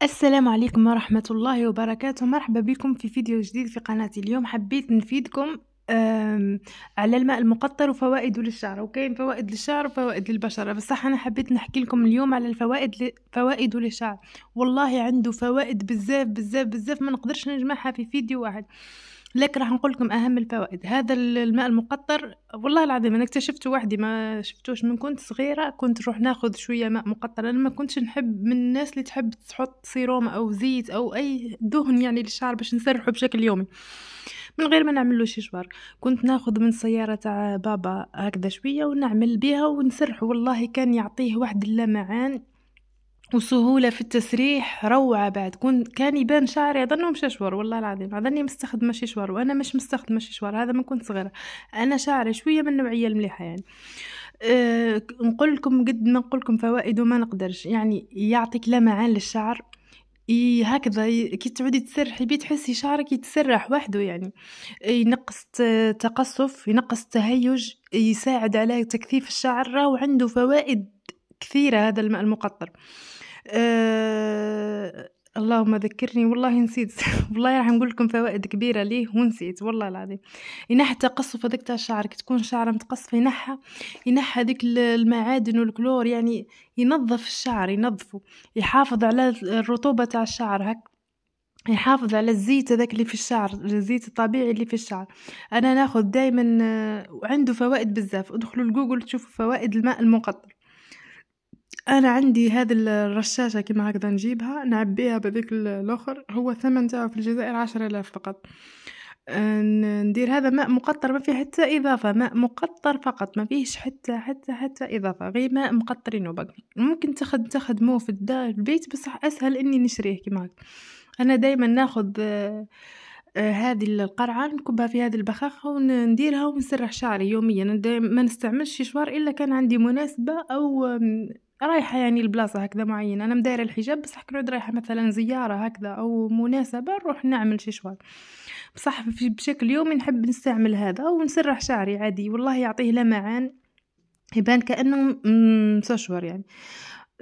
السلام عليكم ورحمة الله وبركاته. مرحبا بكم في فيديو جديد في قناتي. اليوم حبيت نفيدكم على الماء المقطر وفوائده للشعر. وكاين فوائد للشعر وفوائد للبشرة، بصح أنا حبيت نحكي لكم اليوم على فوائده للشعر. والله عنده فوائد بزاف بزاف بزاف، ما نقدرش نجمعها في فيديو واحد، لكن راح نقول لكم اهم الفوائد. هذا الماء المقطر والله العظيم انا اكتشفته وحدي، ما شفتوش من كنت صغيره. كنت نروح ناخذ شويه ماء مقطر، انا ما كنتش نحب من الناس اللي تحب تحط سيروم او زيت او اي دهن يعني للشعر باش نسرحه بشكل يومي من غير ما نعمل له شوار. كنت ناخذ من السياره تاع بابا هكذا شويه ونعمل بها ونسرحه، والله كان يعطيه واحد اللمعان وسهولة في التسريح روعة. بعد كان يبان شعري أظنه مش أشور، والله العظيم أظني مستخدمة شيشوار، وأنا مش مستخدمة شيشوار، هذا من كنت صغيرة. أنا شعري شوية من النوعية المليحة يعني. نقول لكم قد ما نقول لكم فوائده ما نقدرش، يعني يعطيك لمعان للشعر. هكذا كي تعودي تسرحي بيه تحسي شعرك يتسرح وحده يعني. ينقص تقصف، ينقص تهيج، يساعد على تكثيف الشعر، راهو عنده فوائد كثيرة هذا الماء المقطر. اللهم ذكرني والله نسيت والله راح نقول لكم فوائد كبيرة ليه ونسيت والله العظيم. ينحى التقصف هذاك تاع الشعر، كي تكون شعره متقصفة ينحى ديك المعادن والكلور، يعني ينظف الشعر، ينظفه، يحافظ على الرطوبة تاع الشعر، يحافظ على الزيت هذاك اللي في الشعر، الزيت الطبيعي اللي في الشعر. انا ناخذ دائما، وعنده فوائد بزاف. ادخلوا لجوجل تشوفوا فوائد الماء المقطر. انا عندي هذه الرشاشة كيما هكذا نجيبها نعبيها بذيك الاخر، هو الثمن تاعو في الجزائر 10,000 فقط. ندير هذا ماء مقطر، ما فيه حتى اضافة، ماء مقطر فقط، ما فيهش حتى اضافة، غير ماء مقطرين وبقى. ممكن تخدموه في البيت، بس اسهل اني نشريه كيما هكا. انا دايما ناخذ هذه القرعة نكبها في هذه البخاخة ونديرها ونسرح شعري يوميا. ما نستعملش شوار الا كان عندي مناسبة او رايحة يعني البلاصة هكذا معينة. أنا مدايرة الحجاب، بصح كنت رايحة مثلا زيارة هكذا أو مناسبة نروح نعمل شوار. بصح بشكل يومي نحب نستعمل هذا ونسرح شعري عادي، والله يعطيه لمعان يبان كأنه مسشور يعني.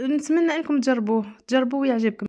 نتمنى أنكم تجربوه ويعجبكم.